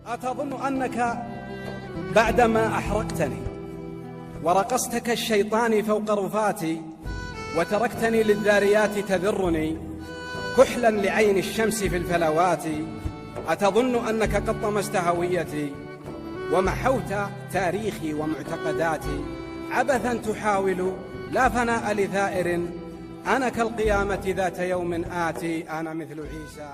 أتظن أنك بعدما أحرقتني ورقصت كالشيطان فوق رفاتي وتركتني للذاريات تذرني كحلا لعين الشمس في الفلوات، أتظن أنك قد طمست هويتي ومحوت تاريخي ومعتقداتي عبثا تحاول لا فناء لثائر؟ أنا كالقيامة ذات يوم آتي، أنا مثل عيسى.